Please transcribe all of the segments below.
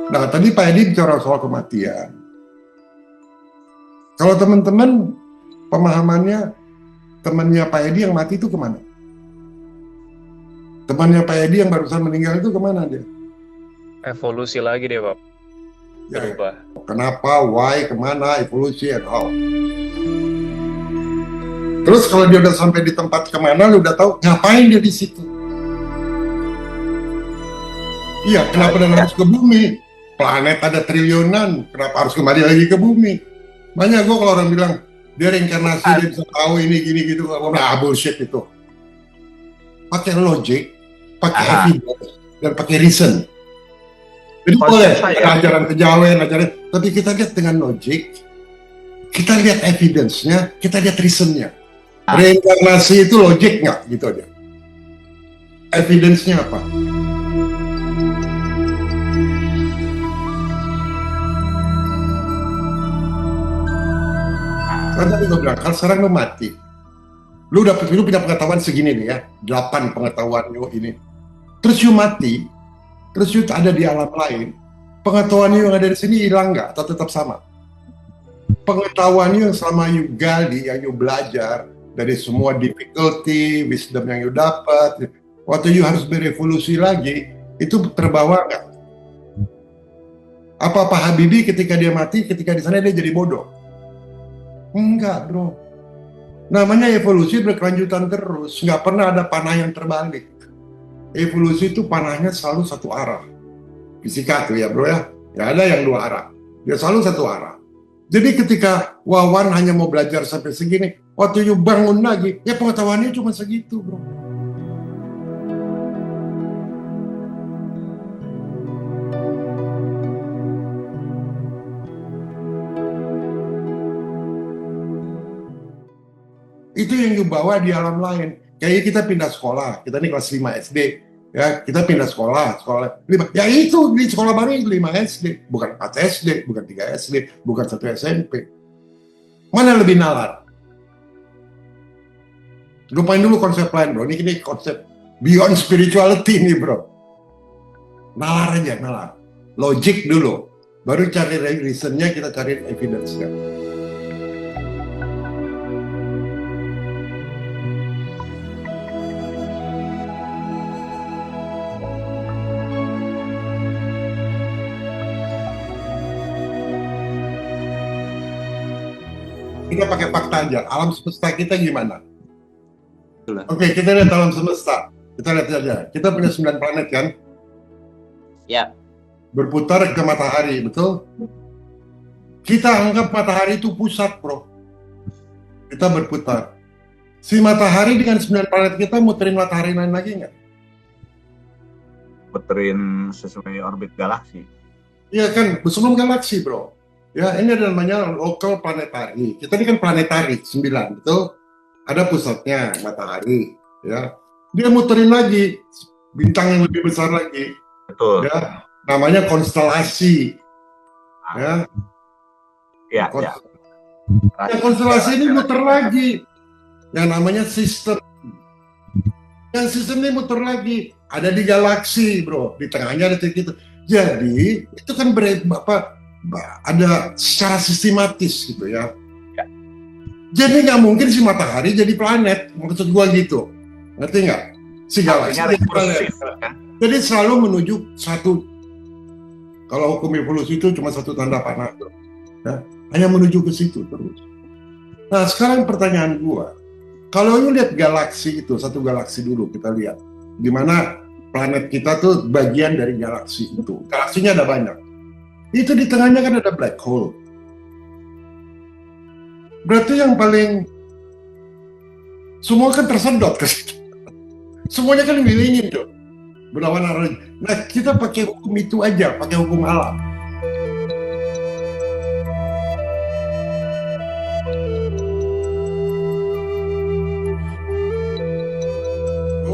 Nah, tadi Pak Edi bicara soal kematian. Kalau teman-teman pemahamannya, temannya Pak Edi yang mati itu kemana? Temannya Pak Edi yang barusan meninggal itu kemana dia? Evolusi lagi deh, Pak. Ya, Berubah. kenapa, why, kemana, evolusi, and how. Terus kalau dia udah sampai di tempat kemana, lu udah tahu ngapain dia di situ. Iya, kenapa dia harus ke bumi? Planet ada triliunan, kenapa harus kembali lagi ke bumi? Banyak gue kalau orang bilang, dia reinkarnasi, dia bisa tahu ini, gini, gitu. Bullshit itu. Pakai logic, pakai evidence, dan pakai reason. Jadi boleh, ajaran kejawen, tapi kita lihat dengan logic, kita lihat evidence-nya, kita lihat reason-nya. Reinkarnasi itu logic nggak? Gitu aja. Evidence-nya apa? Karena gue bilang, kalau sekarang lu mati, lu punya pengetahuan segini nih ya, 8 pengetahuan lu ini. Terus lu mati, terus lu ada di alam lain, pengetahuan lu yang ada di sini hilang nggak atau tetap sama? Pengetahuan lu yang selama lu gali, yang lu belajar dari semua difficulty, wisdom yang lu dapat, waktu lu harus berevolusi lagi, itu terbawa nggak? Apa Pak Habibie ketika dia mati, ketika di sana dia jadi bodoh? Enggak, bro. Namanya evolusi berkelanjutan terus, nggak pernah ada panah yang terbalik. Evolusi itu panahnya selalu satu arah. Fisika tuh ya bro ya, nggak ada yang dua arah. Dia selalu satu arah. Jadi ketika Wawan hanya mau belajar sampai segini, waktu you bangun lagi, ya pengetahuannya cuma segitu bro. Itu yang dibawa di alam lain. Kayak kita pindah sekolah, kita ini kelas 5 SD, ya kita pindah sekolah 5. Ya itu di sekolah baru 5 SD, bukan 4 SD, bukan 3 SD, bukan 1 SMP. Mana lebih nalar? Lupain dulu konsep lain bro, ini konsep beyond spirituality nih bro. Nalar aja, nalar. Logik dulu, baru cari reasonnya, kita cari evidence-nya. Kita pakai fakta aja, alam semesta kita gimana? Oke, kita lihat alam semesta. Kita lihat aja, kita punya 9 planet kan? Ya. Berputar ke matahari, betul? Kita anggap matahari itu pusat, bro. Kita berputar. Si matahari dengan 9 planet kita muterin matahari lain lagi nggak? Muterin sesuai orbit galaksi. Iya kan, sebelum galaksi, bro. Ya, ini ada namanya local planetary. Kita ini kan planetary 9, betul? Ada pusatnya matahari, ya. Dia muterin lagi bintang yang lebih besar lagi. Betul. Ya, namanya konstelasi. Ya. Ya. Yang konstelasi ini muter lagi. Yang namanya sistem. Yang sistem ini muter lagi. Ada di galaksi, bro. Di tengahnya ada titik itu. Jadi, itu kan ada secara sistematis gitu ya. Jadi nggak mungkin si matahari jadi planet, maksud gua gitu, ngerti nggak? Si galaksi jadi planet. Jadi selalu menuju satu. Kalau hukum evolusi itu cuma satu tanda panah, ya, hanya menuju ke situ terus. Nah sekarang pertanyaan gua, kalau lu lihat galaksi itu, satu galaksi dulu kita lihat, di mana planet kita tuh bagian dari galaksi itu. Galaksinya ada banyak. Itu di tengahnya kan ada black hole. Berarti yang paling semua kan tersedot ke situ. Semuanya kan ngilingin tuh. Berlawanan arah. Nah, kita pakai hukum itu aja, pakai hukum alam.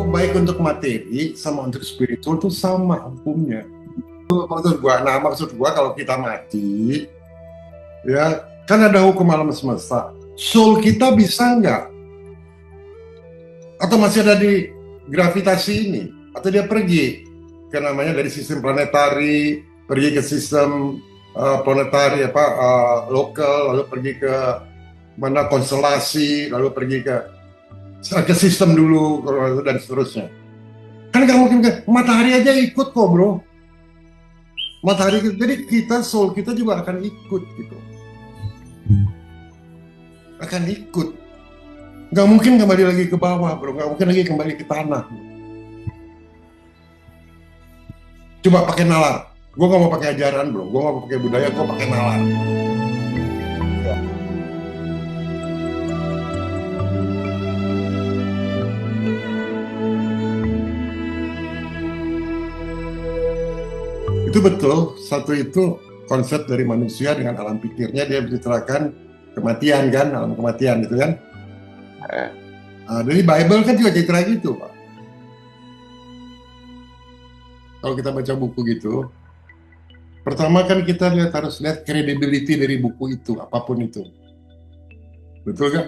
Baik untuk materi sama untuk spiritual itu sama hukumnya. Maksud gua kalau kita mati, ya kan ada hukum alam semesta. Soul kita bisa nggak? Atau masih ada di gravitasi ini? Atau dia pergi ke namanya dari sistem planetari, pergi ke sistem planetari lokal, lalu pergi ke mana konstelasi, lalu pergi ke sistem dulu dan seterusnya. Kan nggak mungkin matahari aja ikut kok bro. Matahari, jadi kita soul kita juga akan ikut gitu. Akan ikut. Nggak mungkin kembali lagi ke bawah bro, nggak mungkin lagi kembali ke tanah. Coba pakai nalar. Gue nggak mau pakai ajaran bro, gue nggak mau pakai budaya, gue pakai nalar. Itu betul, satu itu konsep dari manusia dengan alam pikirnya, dia menceritakan kematian kan, alam kematian gitu kan. Dari Bible kan juga cerita gitu Pak. Kalau kita baca buku gitu, pertama kan kita harus lihat credibility dari buku itu, apapun itu. Betul kan?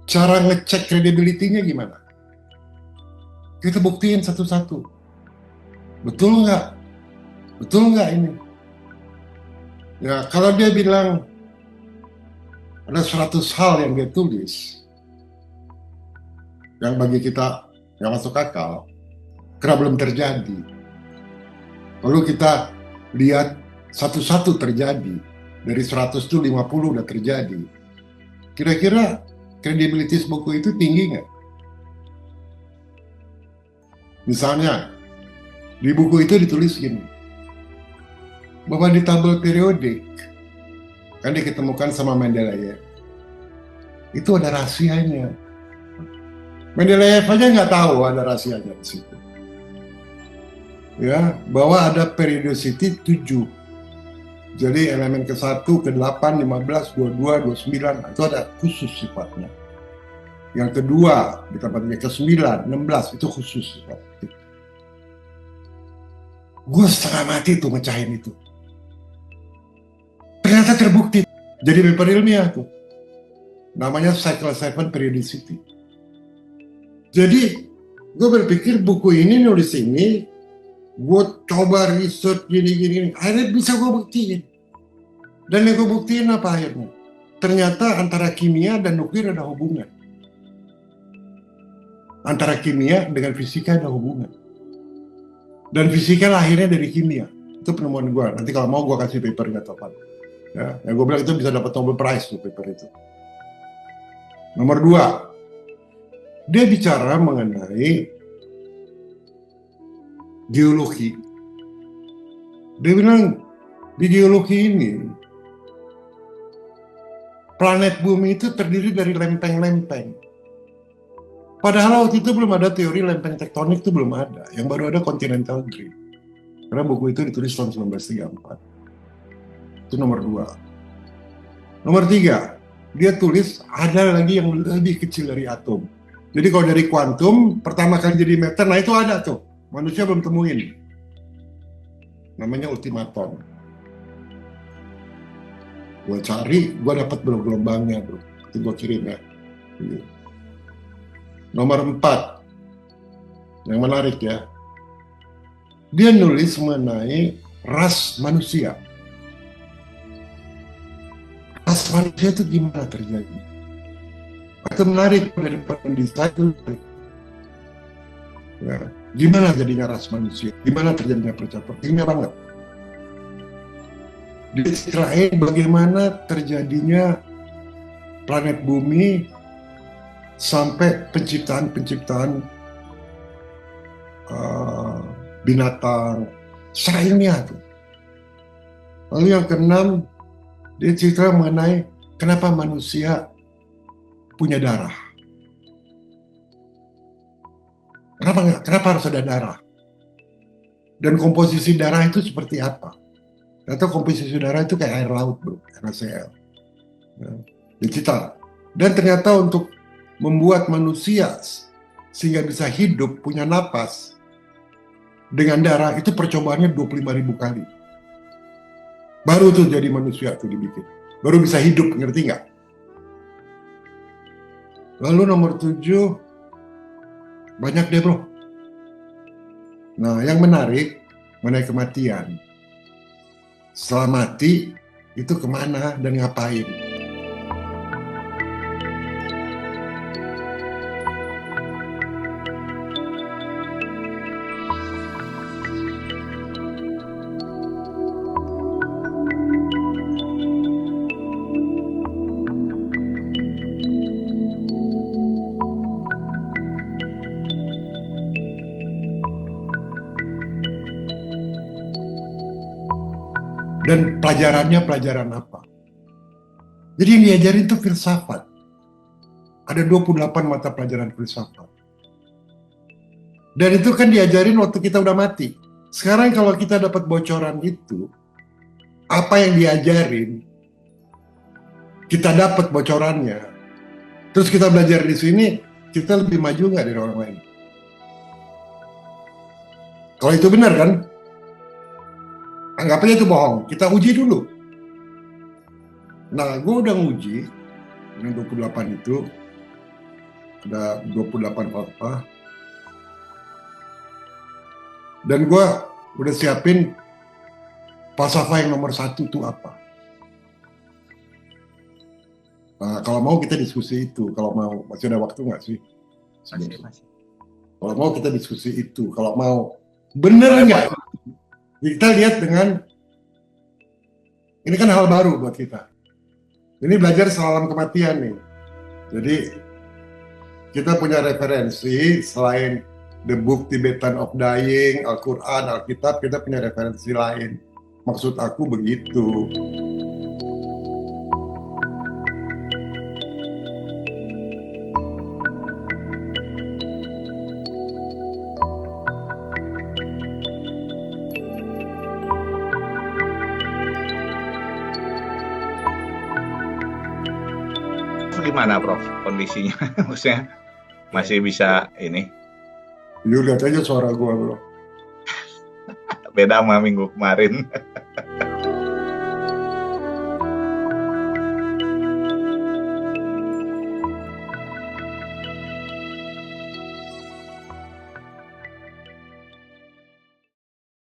Cara ngecek credibility-nya gimana? Kita buktiin satu-satu. Betul nggak? Betul nggak ini? Ya, kalau dia bilang ada 100 hal yang dia tulis, yang bagi kita nggak masuk akal, karena belum terjadi. Lalu kita lihat satu-satu terjadi, dari 100 itu 50 udah terjadi. Kira-kira kredibilitas buku itu tinggi nggak? Misalnya, di buku itu ditulis gini, bahwa di tabel periodik, kan diketemukan sama Mendeleev, itu ada rahasianya. Mendeleev aja nggak tahu ada rahasianya di situ. Ya, bahwa ada periodicity 7. Jadi elemen ke-1, ke-8, 15, 22, 29, itu ada khusus sifatnya. Yang kedua, di tempatnya ke-9, 16, itu khusus sifatnya. Gue setengah mati tuh mecahin itu. Ternyata terbukti. Jadi paper ilmiah tuh. Namanya Cycle 7 Periodicity. Jadi, gue berpikir buku ini nulis ini, gue coba research gini-gini, akhirnya bisa gue buktiin. Dan yang gue buktiin apa akhirnya? Ternyata antara kimia dan nuklir ada hubungan. Antara kimia dengan fisika ada hubungan. Dan fisika lahirnya dari kimia. Itu penemuan gue. Nanti kalau mau gue kasih papernya topan. Ya, yang gue bilang itu bisa dapat Nobel Prize tuh paper itu. Nomor 2, dia bicara mengenai geologi. Dia bilang di geologi ini planet bumi itu terdiri dari lempeng-lempeng. Padahal waktu itu belum ada teori lempeng tektonik, itu belum ada. Yang baru ada continental drift. Karena buku itu ditulis tahun 1934. Itu nomor 2. Nomor 3, dia tulis ada lagi yang lebih kecil dari atom. Jadi kalau dari kuantum, pertama kali jadi meter, nah itu ada tuh. Manusia belum temuin. Namanya ultimaton. Gue cari, gue dapat gelombangnya bro. Itu gue kirim ya. Nomor 4, yang menarik ya, dia nulis mengenai ras manusia. Ras manusia itu gimana terjadi? Itu menarik dari penelitian itu. Ya, gimana jadinya ras manusia? Gimana terjadinya percaturan? Ini banget. Diceritain bagaimana terjadinya planet bumi sampai penciptaan binatang secara ilmiah tuh. Lalu yang ke-6, dia cerita mengenai kenapa manusia punya darah. Kenapa harus ada darah? Dan komposisi darah itu seperti apa? Atau komposisi darah itu kayak air laut bro, NaCl. Ya, dia cerita. Dan ternyata untuk membuat manusia sehingga bisa hidup, punya napas dengan darah, itu percobaannya 25.000 kali. Baru tuh jadi manusia tuh dibikin. Baru bisa hidup, ngerti nggak? Lalu nomor 7, banyak deh bro. Nah yang menarik, mengenai kematian. Setelah mati, itu kemana dan ngapain? Dan pelajarannya pelajaran apa? Jadi yang diajarin itu filsafat. Ada 28 mata pelajaran filsafat. Dan itu kan diajarin waktu kita udah mati. Sekarang kalau kita dapat bocoran itu, apa yang diajarin, kita dapat bocorannya. Terus kita belajar di sini, kita lebih maju nggak dari orang lain? Kalau itu benar kan? Anggapnya itu bohong, kita uji dulu. Nah, gue udah nguji dengan 28 itu, ada 28 fakta. Dan gue udah siapin falsafah yang nomor 1 itu apa. Nah, kalau mau kita diskusi itu, kalau mau. Masih ada waktu nggak sih? Masih. Kalau mau kita diskusi itu, kalau mau. Bener nggak? Kita lihat dengan, ini kan hal baru buat kita. Ini belajar soal alam kematian nih. Jadi kita punya referensi selain The Book Tibetan of Dying, Al-Quran, Alkitab, kita punya referensi lain. Maksud aku begitu. Gimana Prof kondisinya? Maksudnya masih bisa ini? Lu lihat aja suara gua, bro. Beda sama minggu kemarin.